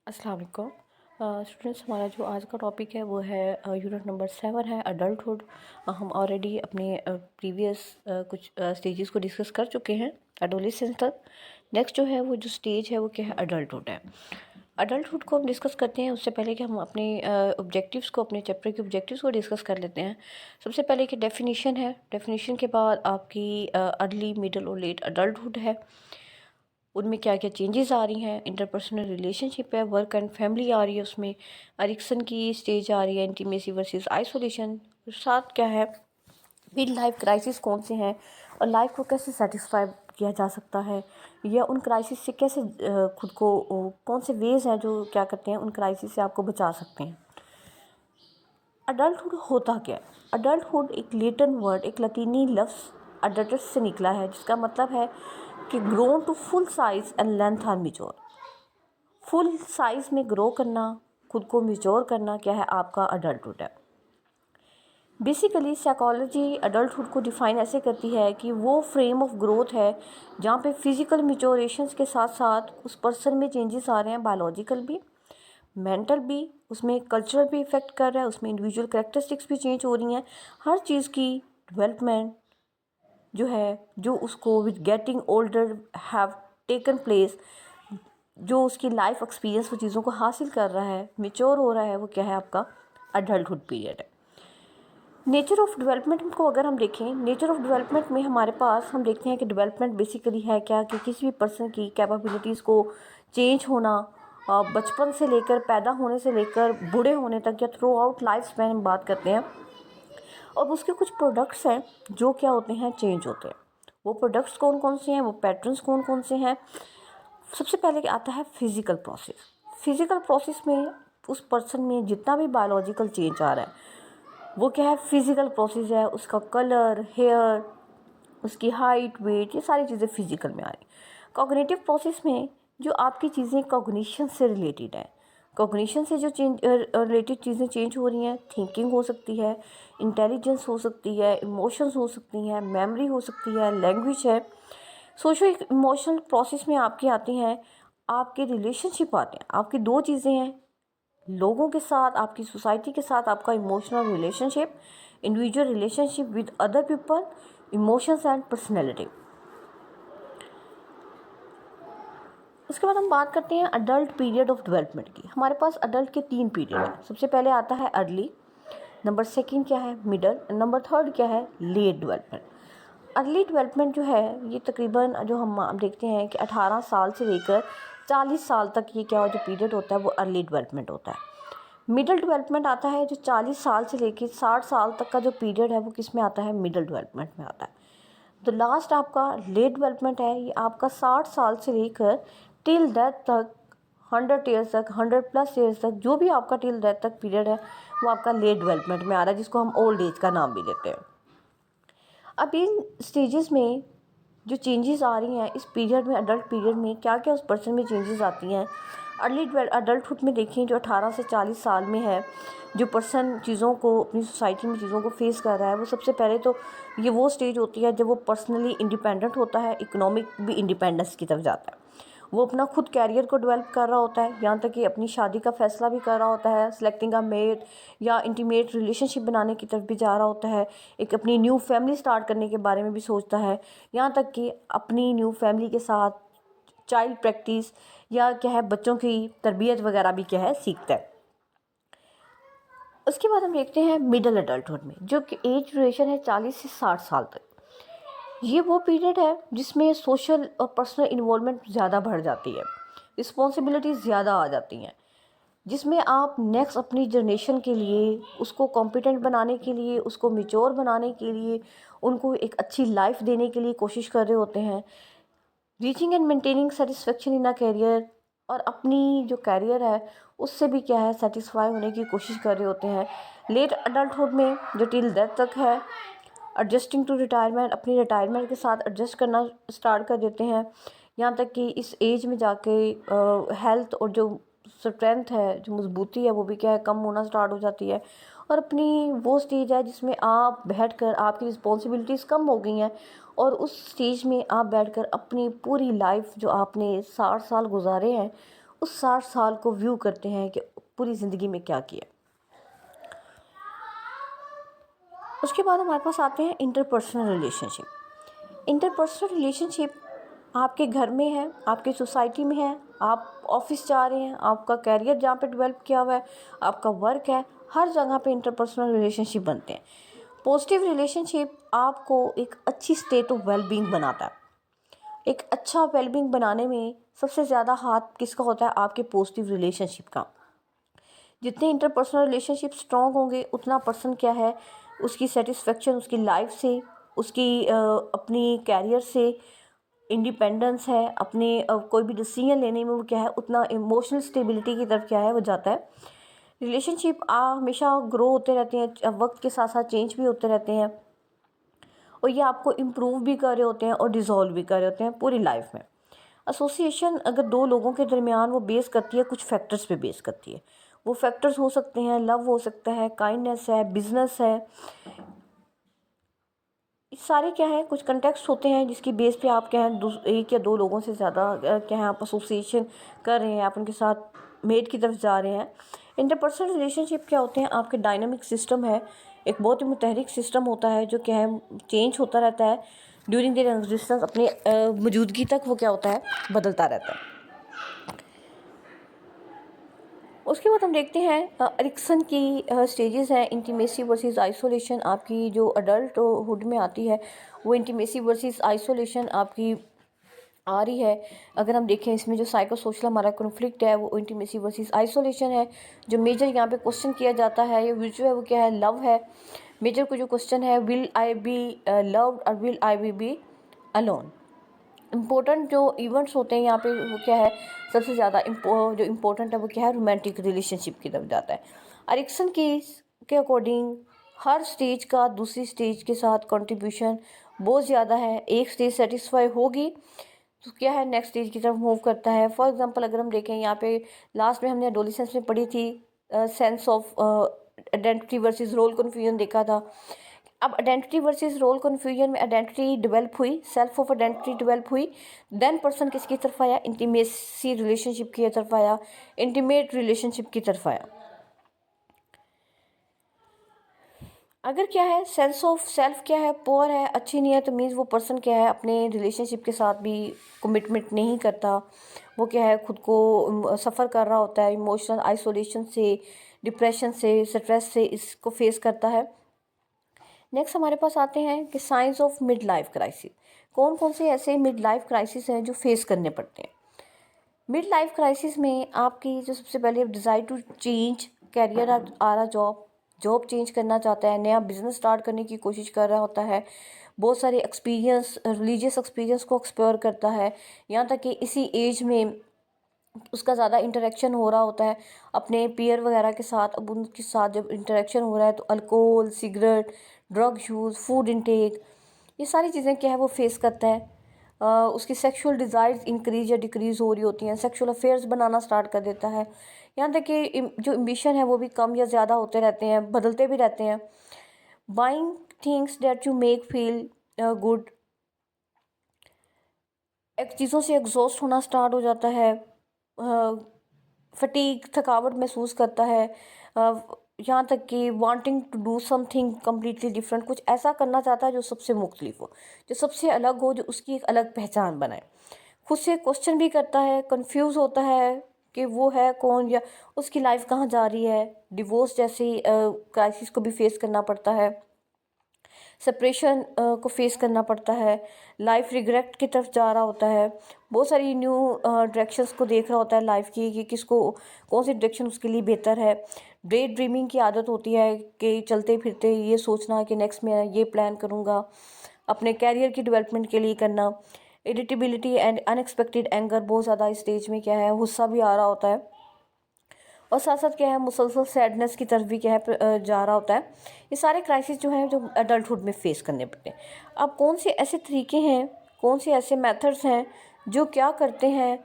अस्सलाम वालेकुम स्टूडेंट्स। हमारा जो आज का टॉपिक है वो है यूनिट नंबर 7 है अडल्टहुड। हम ऑलरेडी अपने प्रीवियस कुछ स्टेजेस को डिस्कस कर चुके हैं एडोलेसेंस तक। नेक्स्ट जो है वो जो स्टेज है वो क्या है, अडल्टहुड है। अडल्टहुड को हम डिस्कस करते हैं उससे पहले कि हम अपने ऑब्जेक्टिव्स को, अपने चैप्टर के ऑब्जेक्टिव्स को डिस्कस कर लेते हैं। सबसे पहले कि डेफिनेशन है, डेफिनेशन के बाद आपकी अर्ली मिडल और लेट अडल्टहुड है, उनमें क्या क्या चेंजेस आ रही हैं। इंटरपर्सनल रिलेशनशिप है, वर्क एंड फैमिली आ रही है, उसमें एरिक्सन की स्टेज आ रही है, इंटीमेसी वर्सेस आइसोलेशन। साथ क्या है, मिड लाइफ क्राइसिस कौन से हैं और लाइफ को कैसे सेटिस्फाई किया जा सकता है, या उन क्राइसिस से कैसे खुद को कौन से वेज हैं जो क्या करते हैं उन क्राइसिस से आपको बचा सकते हैं। अडल्टहुड होता क्या है? अडल्टहुड एक लैटिन वर्ड, एक लतीनी लफ्ज़ अडल्टस से निकला है, जिसका मतलब है कि grown to full size and length are mature. Full size में ग्रो करना, खुद को मिच्योर करना, क्या है आपका अडल्टहुड है। बेसिकली साइकोलॉजी अडल्टहुड को डिफ़ाइन ऐसे करती है कि वो फ्रेम ऑफ ग्रोथ है जहाँ पे फिज़िकल मिच्योरेशंस के साथ साथ उस पर्सन में चेंजेस आ रहे हैं, बायोलॉजिकल भी, मेंटल भी, उसमें कल्चरल भी इफ़ेक्ट कर रहा है, उसमें इंडिविजुअल कैरेक्टरिस्टिक्स भी चेंज हो रही हैं। हर चीज़ की डेवलपमेंट जो है, जो उसको with getting older have taken place, जो उसकी लाइफ एक्सपीरियंस वो चीज़ों को हासिल कर रहा है, मेच्योर हो रहा है, वो क्या है आपका अडल्टहुड पीरियड है। नेचर ऑफ डेवलपमेंट को अगर हम देखें, नेचर ऑफ डेवलपमेंट में हमारे पास हम देखते हैं कि डेवलपमेंट बेसिकली है क्या, कि किसी भी पर्सन की कैपेबिलिटीज़ को चेंज होना, बचपन से लेकर, पैदा होने से लेकर बूढ़े होने तक, या थ्रू आउट लाइफ स्पैन हम बात करते हैं। और उसके कुछ प्रोडक्ट्स हैं जो क्या होते हैं, चेंज होते हैं। वो प्रोडक्ट्स कौन कौन से हैं, वो पैटर्न्स कौन कौन से हैं। सबसे पहले आता है फिज़िकल प्रोसेस। फिज़िकल प्रोसेस में उस पर्सन में जितना भी बायोलॉजिकल चेंज आ रहा है वो क्या है, फिज़िकल प्रोसेस है। उसका कलर, हेयर, उसकी हाइट, वेट, ये सारी चीज़ें फिज़िकल में आ रही। कॉग्निटिव प्रोसेस में जो आपकी चीज़ें कॉग्निशन से रिलेटेड है, कॉग्निशन से जो चेंज रिलेटेड चीज़ें चेंज हो रही हैं, थिंकिंग हो सकती है, इंटेलिजेंस हो सकती है, इमोशंस हो सकती हैं, मेमोरी हो सकती है, लैंग्वेज है। सोशो इमोशनल प्रोसेस में आपकी आती हैं, आपके रिलेशनशिप आते हैं। आपकी दो चीज़ें हैं, लोगों के साथ, आपकी सोसाइटी के साथ आपका emotional relationship, individual relationship with other people, emotions and personality. उसके बाद हम बात करते हैं अडल्ट पीरियड ऑफ डेवलपमेंट की। हमारे पास अडल्ट के 3 पीरियड हैं। सबसे पहले आता है अर्ली, नंबर सेकंड क्या है मिडल, नंबर थर्ड क्या है लेट डेवलपमेंट। अर्ली डेवलपमेंट जो है ये तकरीबन जो हम देखते हैं कि 18 साल से लेकर 40 साल तक ये क्या जो पीरियड होता है वो अर्ली डेवलपमेंट होता है। मिडिल डेवलपमेंट आता है जो 40 साल से लेकर 60 साल तक का जो पीरियड है वो किस में आता है, मिडिल डेवलपमेंट में आता है। तो लास्ट आपका लेट डेवलपमेंट है, ये आपका 60 साल से लेकर टिल डेथ तक, 100 ईयर्स तक, 100+ ईयर्स तक, जो भी आपका टिल डेथ तक पीरियड है वो आपका लेट डेवलपमेंट में आ रहा है, जिसको हम ओल्ड एज का नाम भी देते हैं। अब इन स्टेजेस में जो चेंजेस आ रही हैं इस पीरियड में, अडल्ट पीरियड में क्या क्या उस पर्सन में चेंजेस आती हैं। अर्ली अडल्टहुड में देखिए जो 18 से 40 साल में है, जो पर्सन चीज़ों को, अपनी सोसाइटी में चीज़ों को फेस कर रहा है, वो सबसे पहले तो ये वो स्टेज होती है जब वो पर्सनली इंडिपेंडेंट होता है, इकोनॉमिक भी इंडिपेंडेंस की तरफ जाता है। वो अपना खुद कैरियर को डेवलप कर रहा होता है, यहाँ तक कि अपनी शादी का फैसला भी कर रहा होता है, सिलेक्टिंग अ मेट या इंटीमेट रिलेशनशिप बनाने की तरफ भी जा रहा होता है, एक अपनी न्यू फैमिली स्टार्ट करने के बारे में भी सोचता है, यहाँ तक कि अपनी न्यू फैमिली के साथ चाइल्ड प्रैक्टिस या क्या है बच्चों की तरबियत वगैरह भी क्या है सीखता है। उसके बाद हम देखते हैं मिडिल अडल्टहुड में, जो कि एज ड्यूरेशन है 40 से 60 साल तक। ये वो पीरियड है जिसमें सोशल और पर्सनल इन्वॉल्वमेंट ज़्यादा बढ़ जाती है, रिस्पॉन्सिबिलिटीज़ ज़्यादा आ जाती हैं, जिसमें आप नेक्स्ट अपनी जनरेशन के लिए, उसको कॉम्पिटेंट बनाने के लिए, उसको मेच्योर बनाने के लिए, उनको एक अच्छी लाइफ देने के लिए कोशिश कर रहे होते हैं। Reaching and maintaining satisfaction in a career, और अपनी जो कैरियर है उससे भी क्या है सेटिस्फाई होने की कोशिश कर रहे होते हैं। लेट अडल्टहुड में जो टिल डेथ तक है, एडजस्टिंग टू रिटायरमेंट, अपनी रिटायरमेंट के साथ एडजस्ट करना स्टार्ट कर देते हैं, यहाँ तक कि इस एज में जाके हेल्थ और जो स्ट्रेंथ है, जो मजबूती है, वो भी क्या है कम होना स्टार्ट हो जाती है। और अपनी वो स्टेज है जिसमें आप बैठकर, आपकी रिस्पॉन्सिबिलिटीज़ कम हो गई हैं, और उस स्टेज में आप बैठकर अपनी पूरी लाइफ जो आपने 60 साल गुजारे हैं उस 60 साल को व्यू करते हैं कि पूरी ज़िंदगी में क्या किया। उसके बाद हमारे पास आते हैं इंटरपर्सनल रिलेशनशिप। इंटरपर्सनल रिलेशनशिप आपके घर में है, आपकी सोसाइटी में है, आप ऑफिस जा रहे हैं, आपका कैरियर जहाँ पे डेवलप किया हुआ है, आपका वर्क है, हर जगह पे इंटरपर्सनल रिलेशनशिप बनते हैं। पॉजिटिव रिलेशनशिप आपको एक अच्छी स्टेट ऑफ वेलबींग बनाता है। एक अच्छा वेलबींग बनाने में सबसे ज़्यादा हाथ किसका होता है? आपके पॉजिटिव रिलेशनशिप का। जितने इंटरपर्सनल रिलेशनशिप स्ट्रॉन्ग होंगे उतना पर्सन क्या है, उसकी सेटिस्फेक्शन उसकी लाइफ से, उसकी अपनी कैरियर से इंडिपेंडेंस है, अपने कोई भी डिसीजन लेने में वो क्या है, उतना इमोशनल स्टेबिलिटी की तरफ क्या है वो जाता है। रिलेशनशिप हमेशा ग्रो होते रहते हैं, वक्त के साथ साथ चेंज भी होते रहते हैं, और ये आपको इम्प्रूव भी कर रहे होते हैं और डिज़ोल्व भी कर रहे होते हैं पूरी लाइफ में। एसोसिएशन अगर दो लोगों के दरमियान वो बेस करती है, कुछ फैक्टर्स पे बेस करती है। वो फैक्टर्स हो सकते हैं, लव हो सकता है, काइंडनेस है, बिजनेस है, ये सारे क्या है, कुछ कंटेक्स्ट होते हैं जिसकी बेस पे आप क्या है एक या दो लोगों से ज़्यादा क्या है आप एसोसिएशन कर रहे हैं, आप उनके साथ मेट की तरफ जा रहे हैं। इंटरपर्सनल रिलेशनशिप क्या होते हैं? आपके डायनामिक सिस्टम है, एक बहुत ही मुतहरिक सिस्टम होता है जो क्या है चेंज होता रहता है ड्यूरिंग देयर एग्जिस्टेंस, अपने मौजूदगी तक वो क्या होता है बदलता रहता है। उसके बाद हम देखते हैं एरिक्सन की स्टेजेस हैं, इंटीमेसी वर्सेस आइसोलेशन। आपकी जो अडल्ट हुड में आती है वो इंटीमेसी वर्सेस आइसोलेशन आपकी आ रही है। अगर हम देखें इसमें जो साइको सोशल हमारा कॉन्फ्लिक्ट है वो इंटीमेसी वर्सेस आइसोलेशन है। जो मेजर यहाँ पे क्वेश्चन किया जाता है ये विच है वो क्या है, लव है। मेजर को जो क्वेश्चन है, विल आई बी लव्ड और will I be alone. Important जो इवेंट्स होते हैं यहाँ पे वो क्या है, सबसे ज़्यादा जो इम्पोर्टेंट है वो क्या है, रोमांटिक रिलेशनशिप की तरफ जाता है। एरिक्सन की के अकॉर्डिंग हर स्टेज का दूसरी स्टेज के साथ कंट्रीब्यूशन बहुत ज़्यादा है। एक स्टेज सेटिस्फाई होगी तो क्या है नेक्स्ट स्टेज की तरफ मूव करता है। फॉर एग्जांपल अगर हम देखें यहाँ पे लास्ट में हमने एडोलेसेंस में पढ़ी थी sense of identity versus role confusion देखा था। अब आइडेंटिटी वर्सेस रोल कन्फ्यूजन में आइडेंटिटी डेवलप हुई, सेल्फ ऑफ आइडेंटिटी डेवलप हुई, देन पर्सन किसकी तरफ आया, इंटीमेसी रिलेशनशिप की तरफ आया, इंटीमेट रिलेशनशिप की तरफ आया। अगर क्या है सेंस ऑफ सेल्फ क्या है पुअर है, अच्छी नहीं है, तो मीन्स वो पर्सन क्या है अपने रिलेशनशिप के साथ भी कमिटमेंट नहीं करता। वो क्या है खुद को सफ़र कर रहा होता है, इमोशनल आइसोलेशन से, डिप्रेशन से, स्ट्रेस से इसको फेस करता है। नेक्स्ट हमारे पास आते हैं कि science of mid life crisis. कौन कौन से ऐसे मिड लाइफ क्राइसिस हैं जो फेस करने पड़ते हैं। मिड लाइफ क्राइसिस में आपकी जो सबसे पहले डिज़ायर टू चेंज कैरियर आ रहा, जॉब चेंज करना चाहता है, नया बिजनेस स्टार्ट करने की कोशिश कर रहा होता है, बहुत सारे एक्सपीरियंस रिलीजियस एक्सपीरियंस को एक्सप्लोर करता है। यहाँ तक कि इसी एज में उसका ज़्यादा इंटरेक्शन हो रहा होता है अपने पीयर वगैरह के साथ। अब उनके साथ जब इंटरेक्शन हो रहा है तो alcohol, cigarette, drug use, food intake, ये सारी चीज़ें क्या है वो फेस करता है। उसकी सेक्सुअल डिज़ायर्स इंक्रीज या डिक्रीज़ हो रही होती हैं, सेक्सुअल अफेयर्स बनाना स्टार्ट कर देता है। यहाँ तक कि जो एम्बिशन है वो भी कम या ज़्यादा होते रहते हैं, बदलते भी रहते हैं। Buying things that you make feel good, एक चीज़ों से एग्जॉस्ट होना स्टार्ट हो जाता है, फटीग थकावट महसूस करता है। यहाँ तक कि wanting to do something completely different, कुछ ऐसा करना चाहता है जो सबसे मुख्तलिफ हो, जो सबसे अलग हो, जो उसकी एक अलग पहचान बनाए। खुद से क्वेश्चन भी करता है, कंफ्यूज होता है कि वो है कौन या उसकी लाइफ कहाँ जा रही है। डिवोर्स जैसी क्राइसिस को भी फेस करना पड़ता है, सेपरेशन को फेस करना पड़ता है, लाइफ रिग्रेट की तरफ जा रहा होता है, बहुत सारी न्यू डायरेक्शंस को देख रहा होता है लाइफ की कि किसको कौन सी डायरेक्शन उसके लिए बेहतर है। डे ड्रीमिंग की आदत होती है कि चलते फिरते ये सोचना कि नेक्स्ट मैं ये प्लान करूँगा, अपने कैरियर की डेवलपमेंट के लिए करना। इरिटेबिलिटी एंड अनएक्सपेक्टेड एंगर, बहुत ज़्यादा इस स्टेज में क्या है गुस्सा भी आ रहा होता है, और साथ साथ क्या है मुसलसल सैडनेस की तरफ भी क्या है जा रहा होता है। ये सारे क्राइसिस जो हैं जो अडल्टहुड में फेस करने पड़ते हैं। अब कौन से ऐसे तरीके हैं, कौन से ऐसे मेथड्स हैं जो क्या करते हैं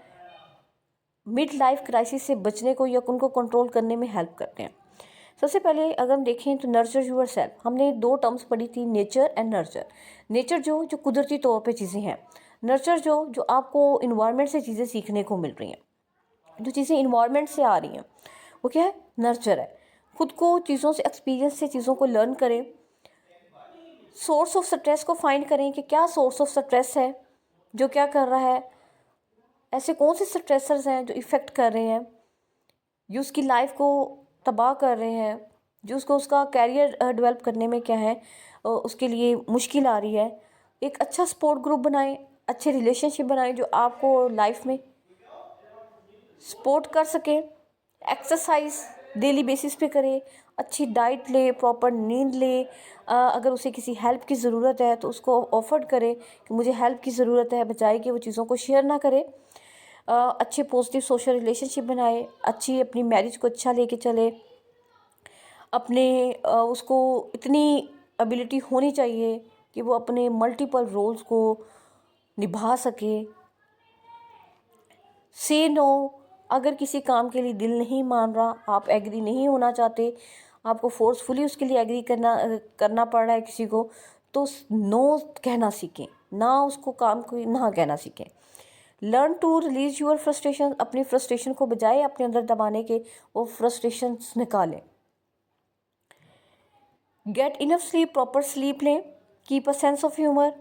मिड लाइफ क्राइसिस से बचने को या उनको कंट्रोल करने में हेल्प करते हैं। सबसे पहले अगर हम देखें तो नर्चर यूर सेल्फ, हमने दो टर्म्स पढ़ी थी, नेचर एंड नर्चर। नेचर जो जो कुदरती तौर पे चीज़ें हैं, नर्चर जो जो आपको इन्वायरमेंट से चीज़ें सीखने को मिल रही हैं। जो चीज़ें इन्वायरमेंट से आ रही हैं वो क्या है, नर्चर है। खुद को चीज़ों से, एक्सपीरियंस से चीज़ों को लर्न करें। सोर्स ऑफ स्ट्रेस को फाइंड करें कि क्या सोर्स ऑफ स्ट्रेस है, जो क्या कर रहा है, ऐसे कौन से स्ट्रेसर्स हैं जो इफ़ेक्ट कर रहे हैं, जो उसकी लाइफ को तबाह कर रहे हैं, जो उसको उसका कैरियर डेवलप करने में क्या है उसके लिए मुश्किल आ रही है। एक अच्छा सपोर्ट ग्रुप बनाएं, अच्छे रिलेशनशिप बनाएं जो आपको लाइफ में सपोर्ट कर सकें। एक्सरसाइज डेली बेसिस पे करें, अच्छी डाइट ले, प्रॉपर नींद ले। अगर उसे किसी हेल्प की ज़रूरत है तो उसको ऑफर करें कि मुझे हेल्प की ज़रूरत है, बजाय कि वो चीज़ों को शेयर ना करे। अच्छे पॉजिटिव सोशल रिलेशनशिप बनाए, अच्छी अपनी मैरिज को अच्छा लेके चले। अपने उसको इतनी एबिलिटी होनी चाहिए कि वो अपने मल्टीपल रोल्स को निभा सके। से नो, अगर किसी काम के लिए दिल नहीं मान रहा, आप एग्री नहीं होना चाहते, आपको फोर्सफुली उसके लिए एग्री करना पड़ रहा है किसी को, तो नो कहना सीखें, ना उसको काम को ना कहना सीखें। Learn to release your frustration, अपनी फ्रस्ट्रेशन को बजाय अपने अंदर दबाने के वो फ्रस्ट्रेशन निकालें। Get enough sleep, proper sleep लें। Keep a sense of humour,